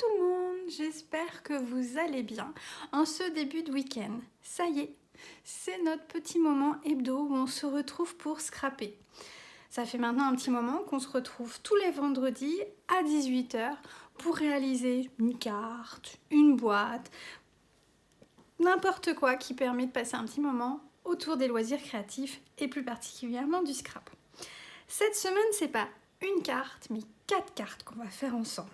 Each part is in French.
tout le monde, j'espère que vous allez bien en ce début de week-end. Ça y est, c'est notre petit moment hebdo où on se retrouve pour scraper. Ça fait maintenant un petit moment qu'on se retrouve tous les vendredis à 18 h pour réaliser une carte, une boîte, n'importe quoi qui permet de passer un petit moment autour des loisirs créatifs et plus particulièrement du scrap. Cette semaine, c'est pas une carte, mais 4 cartes qu'on va faire ensemble.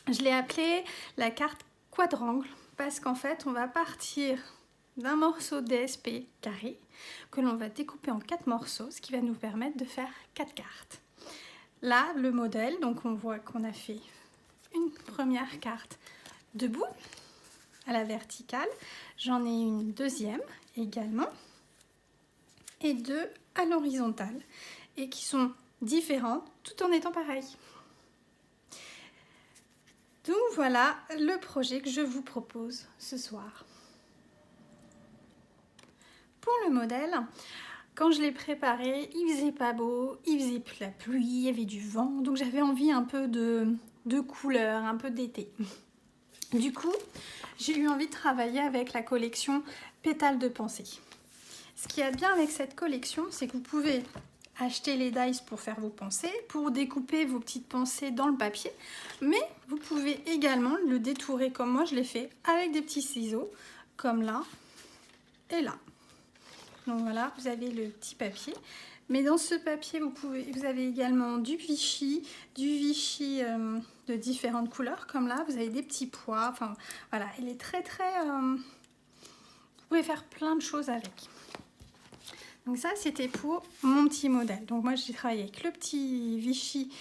Je l'ai appelée la carte quadrangle parce qu'en fait, on va partir d'un morceau DSP carré que l'on va découper en 4 morceaux, ce qui va nous permettre de faire 4 cartes. Là, le modèle, donc on voit qu'on a fait une première carte debout à la verticale. J'en ai une deuxième également et 2 à l'horizontale et qui sont différentes tout en étant pareilles. Donc voilà le projet que je vous propose ce soir. Pour le modèle, quand je l'ai préparé, il faisait pas beau, il faisait la pluie, il y avait du vent, donc j'avais envie un peu de couleur, un peu d'été. Du coup, j'ai eu envie de travailler avec la collection Pétales de pensée. Ce qu'il y a de bien avec cette collection, c'est que vous pouvez acheter les dies pour faire vos pensées, pour découper vos petites pensées dans le papier, mais vous pouvez également le détourer comme moi je l'ai fait avec des petits ciseaux, comme là et là. Donc voilà, vous avez le petit papier, mais dans ce papier vous avez également du Vichy de différentes couleurs, comme là vous avez des petits pois, enfin voilà, il est très vous pouvez faire plein de choses avec. Donc ça, c'était pour mon petit modèle. Donc moi, j'ai travaillé avec le petit Vichy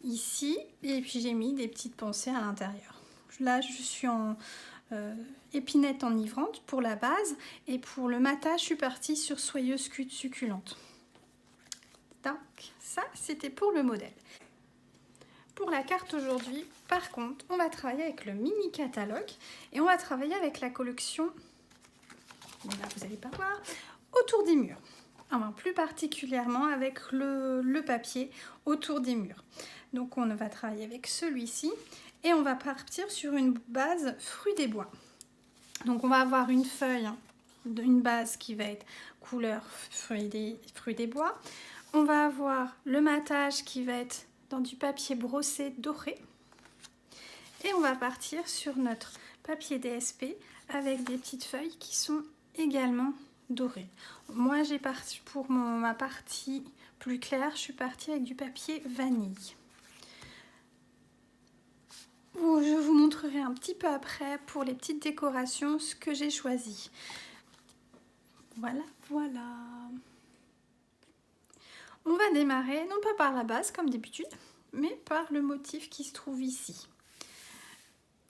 ici, et puis j'ai mis des petites pensées à l'intérieur. Là, je suis en épinette enivrante pour la base, et pour le matage, je suis partie sur soyeuse succulente. Donc ça, c'était pour le modèle. Pour la carte aujourd'hui, par contre, on va travailler avec le mini catalogue, et on va travailler avec la collection, bon là, vous n'allez pas voir, autour des murs. Enfin, plus particulièrement avec le papier autour des murs. Donc on va travailler avec celui-ci et on va partir sur une base fruits des bois. Donc on va avoir une feuille, une base qui va être couleur fruits des bois. On va avoir le matage qui va être dans du papier brossé doré. Et on va partir sur notre papier DSP avec des petites feuilles qui sont également doré. Moi j'ai parti pour ma partie plus claire, je suis partie avec du papier vanille. Je vous montrerai un petit peu après pour les petites décorations ce que j'ai choisi. Voilà. On va démarrer non pas par la base comme d'habitude, mais par le motif qui se trouve ici.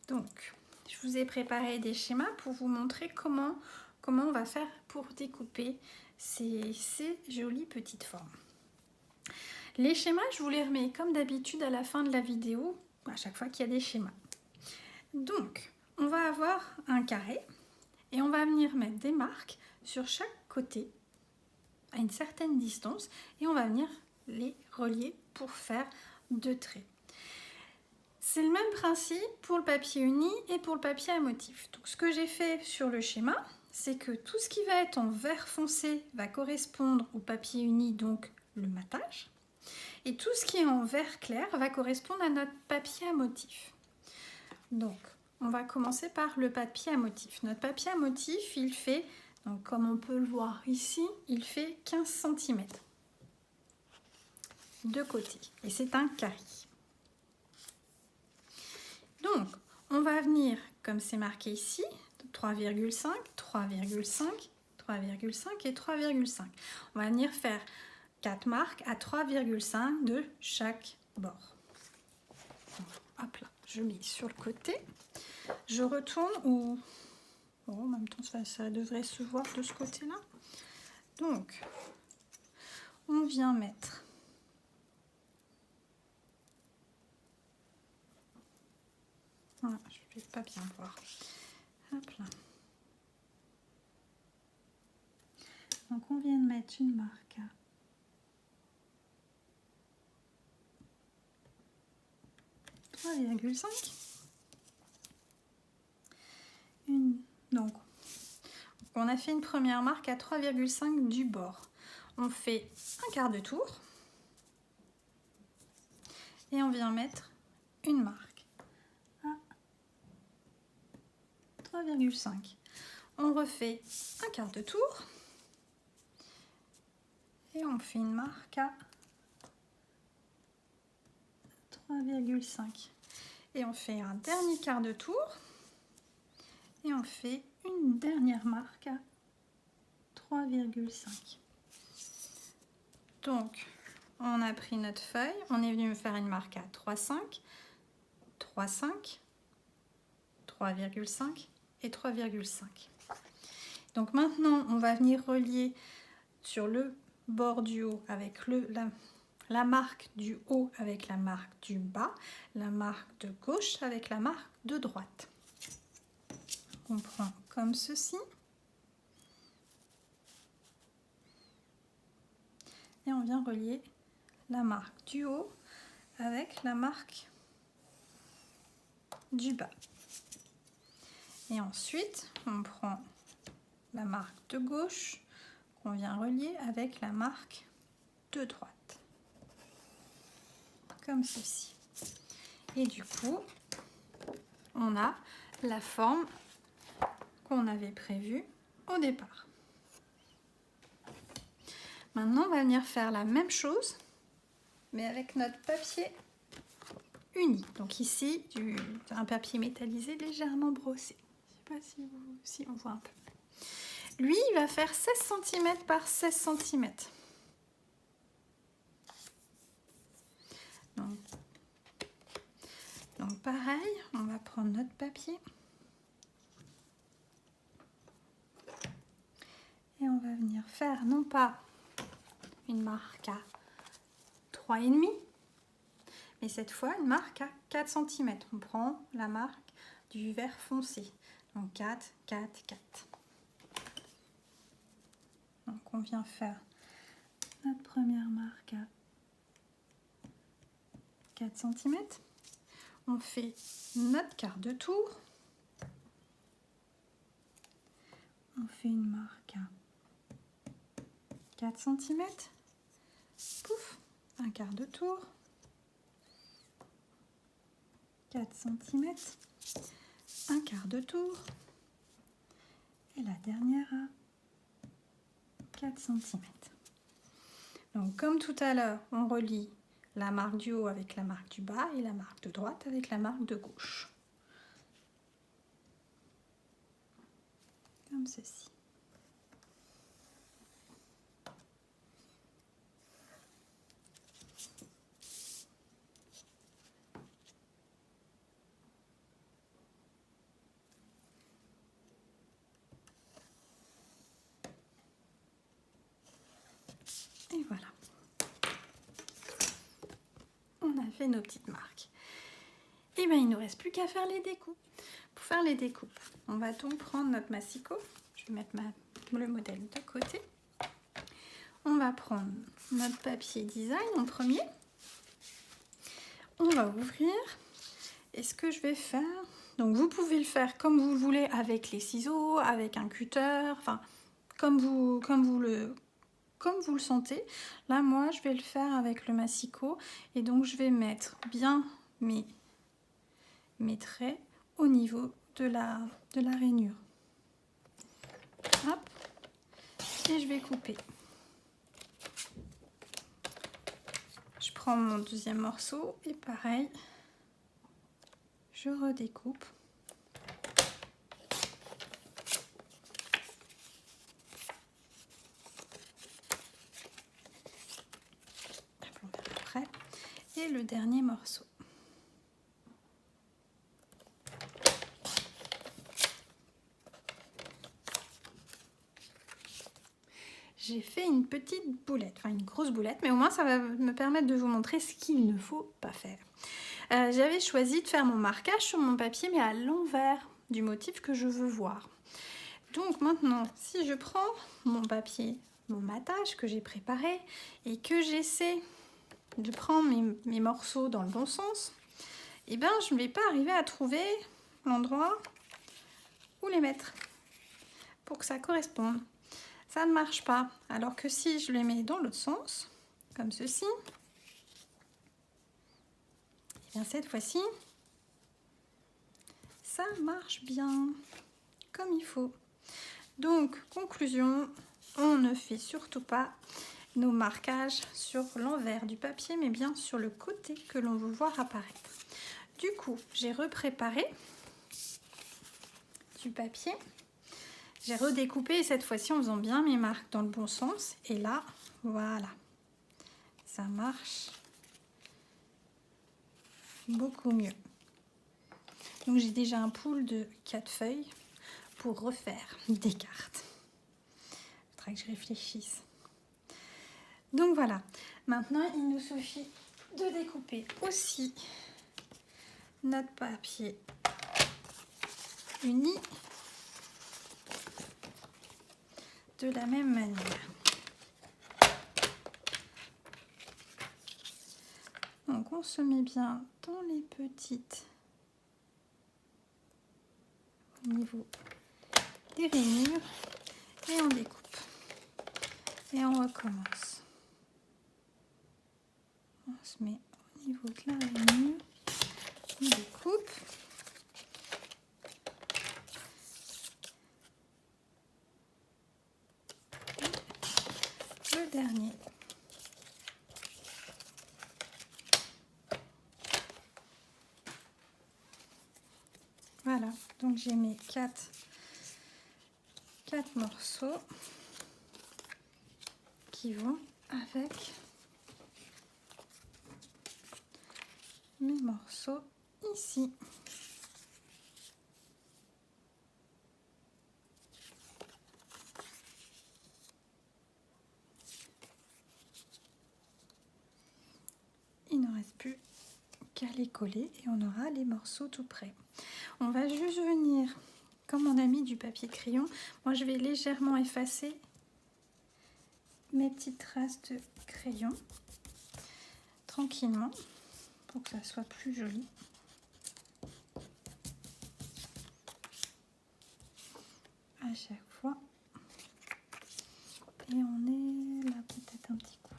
Donc je vous ai préparé des schémas pour vous montrer comment on va faire pour découper ces jolies petites formes. Les schémas, je vous les remets comme d'habitude à la fin de la vidéo, à chaque fois qu'il y a des schémas. Donc, on va avoir un carré et on va venir mettre des marques sur chaque côté à une certaine distance et on va venir les relier pour faire 2 traits. C'est le même principe pour le papier uni et pour le papier à motif. Donc, ce que j'ai fait sur le schéma, c'est que tout ce qui va être en vert foncé va correspondre au papier uni, donc le matage. Et tout ce qui est en vert clair va correspondre à notre papier à motif. Donc, on va commencer par le papier à motif. Notre papier à motif, il fait, donc comme on peut le voir ici, il fait 15 cm de côté. Et c'est un carré. Donc, on va venir, comme c'est marqué ici, 3,5, 3,5, 3,5 et 3,5. On va venir faire 4 marques à 3,5 de chaque bord. Hop là, je mets sur le côté. Je retourne ou... Bon, en même temps, ça devrait se voir de ce côté-là. Donc, on vient mettre... Voilà, je ne vais pas bien voir. Hop là. Donc, on vient de mettre une marque à 3,5. on a fait une première marque à 3,5 du bord. On fait un quart de tour et on vient mettre une marque à 3,5. On refait un quart de tour et on fait une marque à 3,5. Et on fait un dernier quart de tour et on fait une dernière marque à 3,5. Donc, on a pris notre feuille, on est venu me faire une marque à 3,5, 3,5, 3,5 et 3,5. Donc maintenant, on va venir relier sur le bord du haut avec la marque du haut avec la marque du bas, la marque de gauche avec la marque de droite. On prend comme ceci. Et on vient relier la marque du haut avec la marque du bas. Et ensuite, on prend la marque de gauche qu'on vient relier avec la marque de droite. Comme ceci. Et du coup, on a la forme qu'on avait prévue au départ. Maintenant, on va venir faire la même chose, mais avec notre papier uni. Donc ici, un papier métallisé légèrement brossé. Je ne sais pas si on voit un peu. Lui, il va faire 16 cm par 16 cm. Donc pareil, on va prendre notre papier. Et on va venir faire non pas une marque à 3,5, mais cette fois une marque à 4 cm. On prend la marque du vert foncé. Donc 4, 4, 4. Donc on vient faire notre première marque à 4 cm. On fait notre quart de tour. On fait une marque à 4 cm. Pouf, un quart de tour. 4 cm. Un quart de tour. Et la dernière à 4 cm. Donc comme tout à l'heure, on relie la marque du haut avec la marque du bas et la marque de droite avec la marque de gauche. Comme ceci. Et voilà. On a fait nos petites marques. Et bien, il ne nous reste plus qu'à faire les découpes. Pour faire les découpes, on va donc prendre notre massicot. Je vais mettre le modèle de côté. On va prendre notre papier design en premier. On va ouvrir. Et ce que je vais faire, donc vous pouvez le faire comme vous le voulez avec les ciseaux, avec un cutter, enfin comme vous le sentez. Là, moi, je vais le faire avec le massicot et donc je vais mettre bien mes traits au niveau de la rainure. Hop. Et je vais couper. Je prends mon deuxième morceau et pareil, je redécoupe. Après, et le dernier morceau. J'ai fait une petite boulette, enfin une grosse boulette, mais au moins ça va me permettre de vous montrer ce qu'il ne faut pas faire. J'avais choisi de faire mon marquage sur mon papier, mais à l'envers du motif que je veux voir. Donc maintenant, si je prends mon papier, mon matage que j'ai préparé, et que j'essaie de prendre mes morceaux dans le bon sens, et ben je ne vais pas arriver à trouver l'endroit où les mettre. pour que ça corresponde. Ça ne marche pas. Alors que si je les mets dans l'autre sens, comme ceci, et bien cette fois-ci, ça marche bien, comme il faut. Donc, conclusion, on ne fait surtout pas nos marquages sur l'envers du papier, mais bien sur le côté que l'on veut voir apparaître. Du coup, j'ai repréparé du papier. J'ai redécoupé et cette fois-ci en faisant bien mes marques dans le bon sens. Et là, voilà, ça marche beaucoup mieux. Donc j'ai déjà un pool de 4 feuilles pour refaire des cartes. Il faudra que je réfléchisse. Donc voilà, maintenant il nous suffit de découper aussi notre papier uni de la même manière. Donc on se met bien dans les petites au niveau des rainures et on découpe et on recommence. On se met au niveau de la rainure, on découpe. Le dernier. Voilà, donc j'ai mes 4 morceaux qui vont avec mes morceaux ici. Il ne reste plus qu'à les coller et on aura les morceaux tout prêts. On va juste venir, comme on a mis du papier crayon, moi je vais légèrement effacer mes petites traces de crayon tranquillement pour que ça soit plus joli. À chaque fois. Et on est là peut-être un petit coup.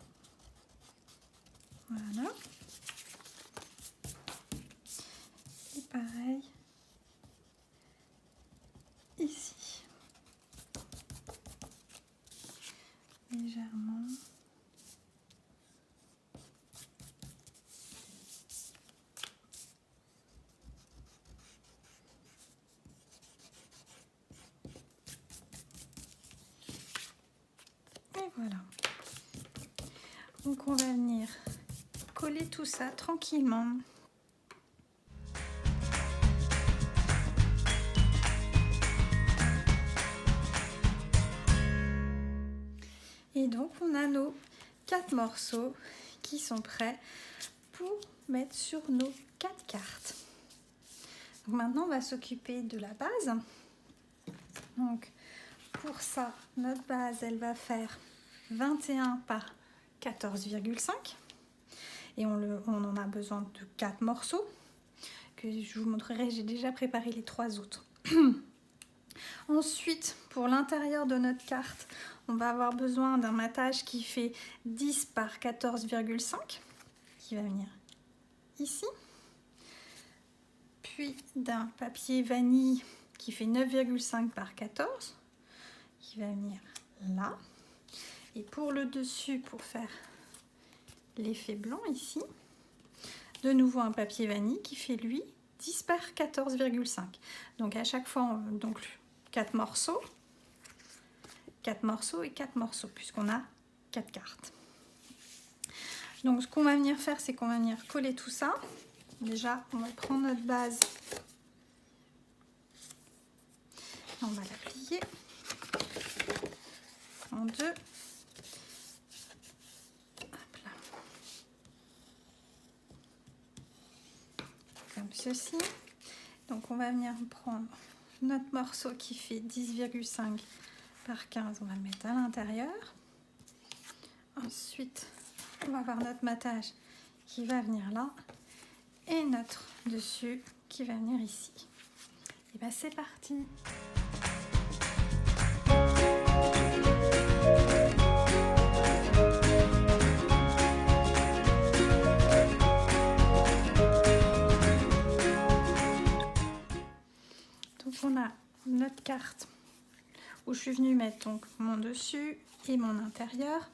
Voilà. Et pareil ici. Légèrement. Et voilà. Donc on va venir coller tout ça tranquillement. Et donc on a nos 4 morceaux qui sont prêts pour mettre sur nos 4 cartes. Donc maintenant on va s'occuper de la base. Donc pour ça, notre base elle va faire 21 par 14,5 et on en a besoin de 4 morceaux que je vous montrerai. J'ai déjà préparé les 3 autres. Ensuite, pour l'intérieur de notre carte, on va avoir besoin d'un matage qui fait 10 par 14,5 qui va venir ici, puis d'un papier vanille qui fait 9,5 par 14 qui va venir là, et pour le dessus, pour faire l'effet blanc ici, de nouveau un papier vanille qui fait lui 10 par 14,5. Donc à chaque fois, donc 4 morceaux et 4 morceaux puisqu'on a 4 cartes. Donc ce qu'on va venir faire, c'est qu'on va venir coller tout ça. Déjà, on va prendre notre base, on va la plier en deux. Hop là. Comme ceci. Donc on va venir prendre notre morceau qui fait 10,5 par 15, on va le mettre à l'intérieur. Ensuite, on va avoir notre matage qui va venir là et notre dessus qui va venir ici. Et bien c'est parti! notre carte où je suis venue mettre donc mon dessus et mon intérieur.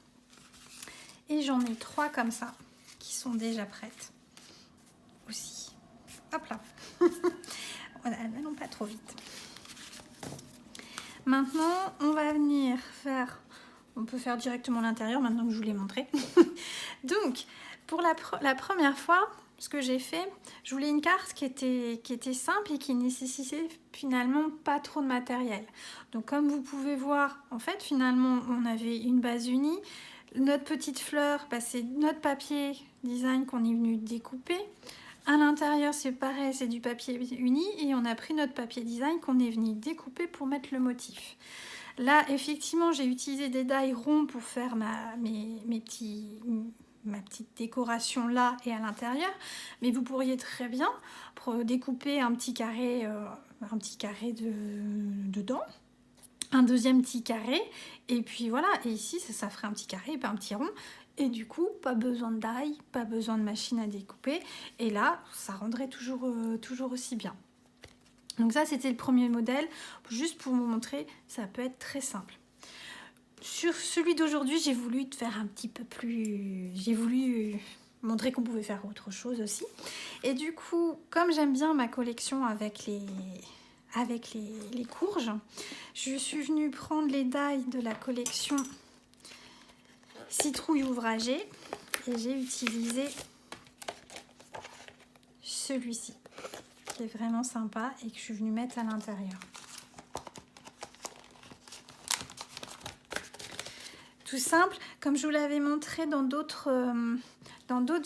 Et j'en ai 3 comme ça qui sont déjà prêtes aussi. Hop là. N'allons pas trop vite. Maintenant, on va venir faire... On peut faire directement l'intérieur maintenant que je vous l'ai montré. Donc, pour la première fois, ce que j'ai fait, je voulais une carte qui était simple et qui nécessitait finalement pas trop de matériel. Donc, comme vous pouvez voir, en fait, finalement, on avait une base unie. Notre petite fleur, bah, c'est notre papier design qu'on est venu découper. À l'intérieur, c'est pareil, c'est du papier uni et on a pris notre papier design qu'on est venu découper pour mettre le motif. Là, effectivement, j'ai utilisé des die ronds pour faire ma petite décoration là et à l'intérieur. Mais vous pourriez très bien découper un petit carré dedans, un deuxième petit carré, et puis voilà. Et ici, ça ferait un petit carré et pas un petit rond. Et du coup, pas besoin de die, pas besoin de machine à découper. Et là, ça rendrait toujours aussi bien. Donc ça, c'était le premier modèle. Juste pour vous montrer, ça peut être très simple. Sur celui d'aujourd'hui, j'ai voulu faire un petit peu plus... J'ai voulu montrer qu'on pouvait faire autre chose aussi. Et du coup, comme j'aime bien ma collection avec les courges, je suis venue prendre les die de la collection Citrouille ouvragée et j'ai utilisé celui-ci qui est vraiment sympa et que je suis venue mettre à l'intérieur. Tout simple, comme je vous l'avais montré dans d'autres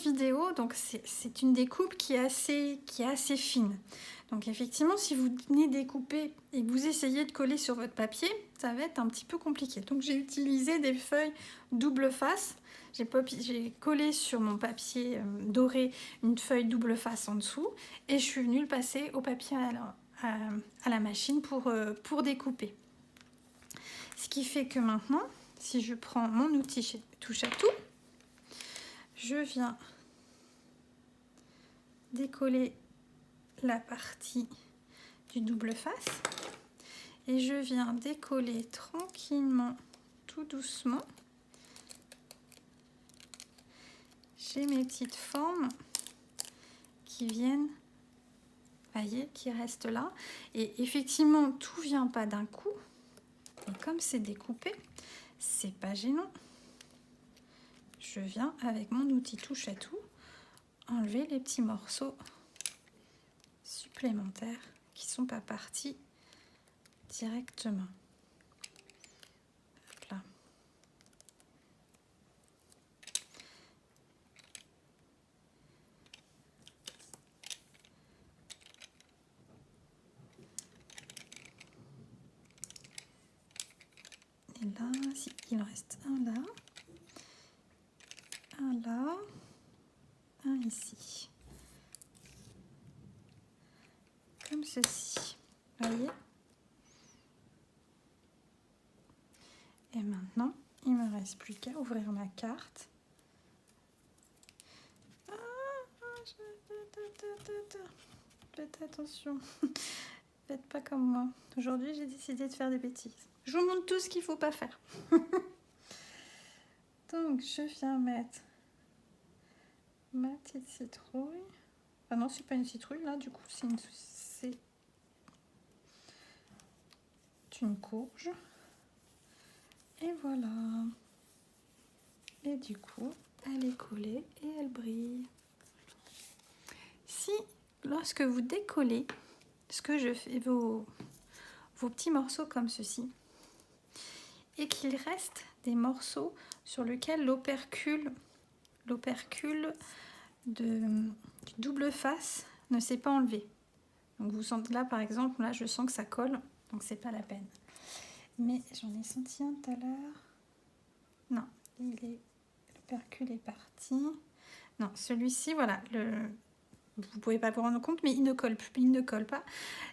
vidéos, donc c'est une découpe qui est assez fine. Donc effectivement, si vous venez découper et que vous essayez de coller sur votre papier, ça va être un petit peu compliqué. Donc j'ai utilisé des feuilles double face. J'ai collé sur mon papier doré une feuille double face en dessous et je suis venue le passer au papier à la machine pour découper. Ce qui fait que maintenant, si je prends mon outil touche à tout, je viens décoller la partie du double face et je viens décoller tranquillement, tout doucement. J'ai mes petites formes qui viennent, voyez, qui restent là. Et effectivement, tout vient pas d'un coup. Et comme c'est découpé, c'est pas gênant. Je viens avec mon outil touche à tout enlever les petits morceaux supplémentaires qui sont pas partis directement. Hop là. Et là, si, il en reste un là, un là, un ici. Comme ceci, voyez. Et maintenant, il me reste plus qu'à ouvrir ma carte. Faites attention, faites pas comme moi. Aujourd'hui, j'ai décidé de faire des bêtises. Je vous montre tout ce qu'il ne faut pas faire. Donc, je viens mettre ma petite citrouille. Ah non, c'est pas une citrouille, là, du coup, c'est une courge. Et voilà. Et du coup, elle est collée et elle brille. Si, lorsque vous décollez, ce que je fais, vos petits morceaux comme ceci, et qu'il reste des morceaux sur lesquels l'opercule du double face ne s'est pas enlevé. Donc vous sentez là, par exemple, là je sens que ça colle, donc c'est pas la peine. Mais j'en ai senti un tout à l'heure. Non, l'opercule est parti. Non, celui-ci, voilà, vous pouvez pas vous rendre compte, mais il ne colle pas.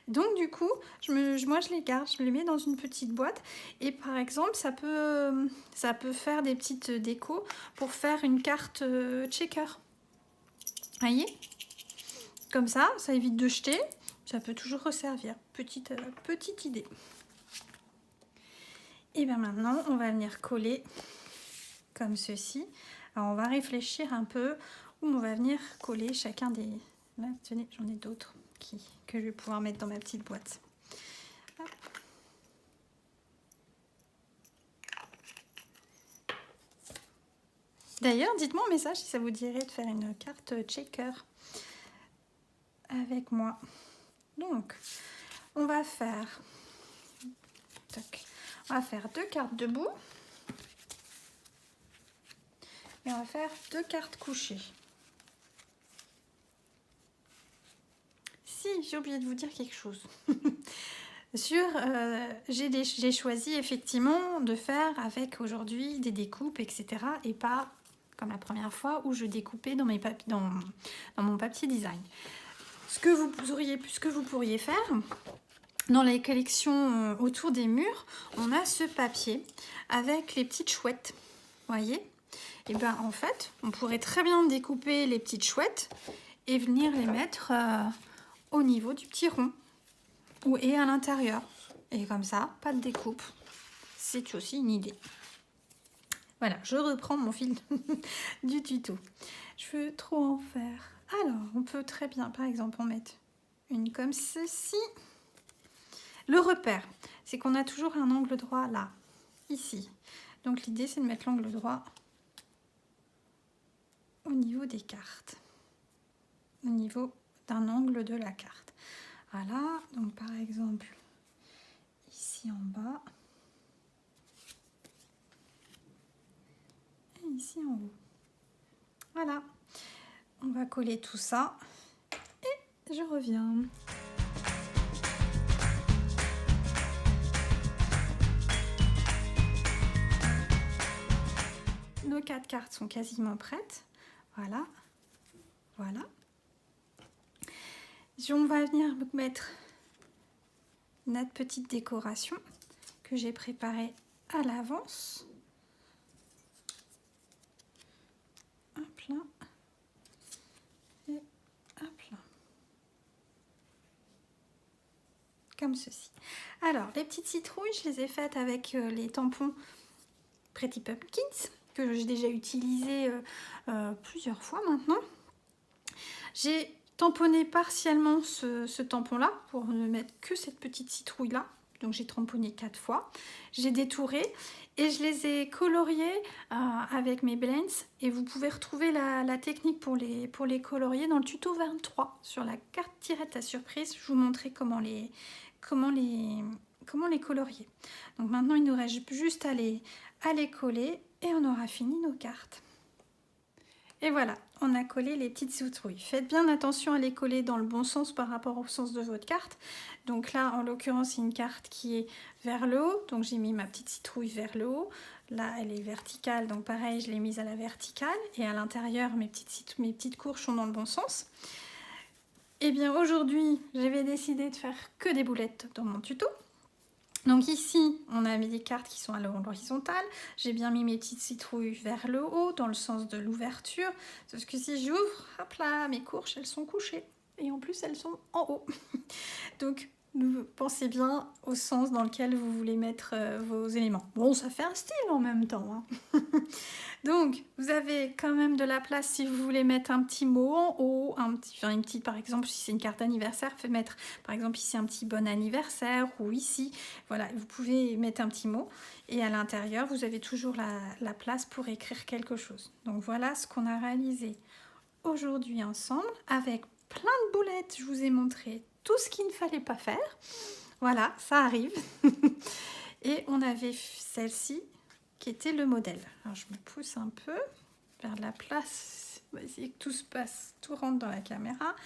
Donc du coup, moi je les garde, je les mets dans une petite boîte. Et par exemple, ça peut faire des petites décos pour faire une carte checker. Voyez ? Comme ça évite de jeter. Ça peut toujours resservir. Petite idée. Et bien maintenant, on va venir coller comme ceci. Alors on va réfléchir un peu où on va venir coller chacun des... Là, tenez, j'en ai d'autres que je vais pouvoir mettre dans ma petite boîte. Hop. D'ailleurs, dites-moi en message si ça vous dirait de faire une carte checker avec moi. Donc, on va faire... Tac. On va faire 2 cartes debout. Et on va faire 2 cartes couchées. Si, j'ai oublié de vous dire quelque chose. J'ai choisi effectivement de faire avec aujourd'hui des découpes, etc. Et pas comme la première fois où je découpais dans mon papier design. Ce que vous pourriez faire, dans les collections autour des murs, on a ce papier avec les petites chouettes. Voyez ? Et bien en fait, on pourrait très bien découper les petites chouettes et venir les mettre au niveau du petit rond et à l'intérieur. Et comme ça, pas de découpe. C'est aussi une idée. Voilà, je reprends mon fil du tuto. Je veux trop en faire. Alors, on peut très bien, par exemple, en mettre une comme ceci. Le repère, c'est qu'on a toujours un angle droit là, ici. Donc l'idée, c'est de mettre l'angle droit au niveau des cartes. Au niveau d'un angle de la carte. Voilà, donc par exemple, ici en bas. Et ici en haut. Voilà, on va coller tout ça et je reviens. Nos 4 cartes sont quasiment prêtes. Voilà, voilà. On va venir mettre notre petite décoration que j'ai préparée à l'avance. Hop là. Et hop là. Comme ceci. Alors, les petites citrouilles, je les ai faites avec les tampons Pretty Pumpkins, que j'ai déjà utilisé plusieurs fois maintenant. J'ai tamponné partiellement ce tampon-là pour ne mettre que cette petite citrouille-là. Donc j'ai tamponné 4 fois. J'ai détouré et je les ai coloriés avec mes blends. Et vous pouvez retrouver la technique pour les colorier dans le tuto 23 sur la carte tirette à surprise. Je vous montrerai comment les colorier. Donc maintenant, il nous reste juste à les coller et on aura fini nos cartes. Et voilà, on a collé les petites citrouilles. Faites bien attention à les coller dans le bon sens par rapport au sens de votre carte. Donc là, en l'occurrence, c'est une carte qui est vers le haut. Donc j'ai mis ma petite citrouille vers le haut. Là, elle est verticale. Donc pareil, je l'ai mise à la verticale. Et à l'intérieur, mes petites courges sont dans le bon sens. Et bien aujourd'hui, j'avais décidé de faire que des boulettes dans mon tuto. Donc ici, on a mis des cartes qui sont à l'horizontale. J'ai bien mis mes petites citrouilles vers le haut, dans le sens de l'ouverture. Parce que si j'ouvre, hop là, mes courges, elles sont couchées. Et en plus, elles sont en haut. Donc, pensez bien au sens dans lequel vous voulez mettre vos éléments. Bon, ça fait un style en même temps. Hein. Donc, vous avez quand même de la place si vous voulez mettre un petit mot en haut, une petite, par exemple, si c'est une carte d'anniversaire, vous pouvez mettre, par exemple, ici un petit bon anniversaire ou ici. Voilà, vous pouvez mettre un petit mot. Et à l'intérieur, vous avez toujours la place pour écrire quelque chose. Donc, voilà ce qu'on a réalisé aujourd'hui ensemble avec plein de boulettes. Je vous ai montré tout ce qu'il ne fallait pas faire. Voilà, ça arrive. Et on avait celle-ci qui était le modèle. Alors je me pousse un peu vers la place. On va essayer que tout rentre dans la caméra.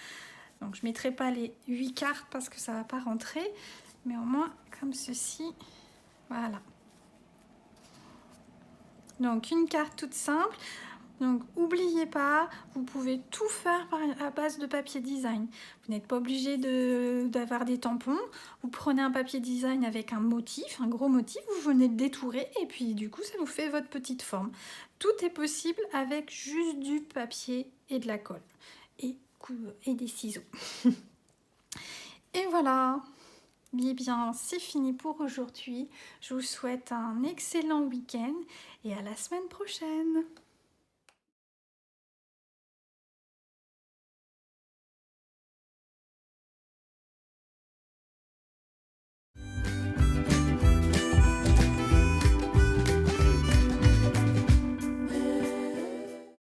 Donc je ne mettrai pas les 8 cartes parce que ça ne va pas rentrer. Mais au moins comme ceci. Voilà. Donc une carte toute simple. Donc n'oubliez pas, vous pouvez tout faire à base de papier design. Vous n'êtes pas obligé d'avoir des tampons. Vous prenez un papier design avec un motif, un gros motif, vous venez le détourer et puis du coup ça vous fait votre petite forme. Tout est possible avec juste du papier et de la colle et des ciseaux. Et voilà. Eh bien, c'est fini pour aujourd'hui. Je vous souhaite un excellent week-end et à la semaine prochaine.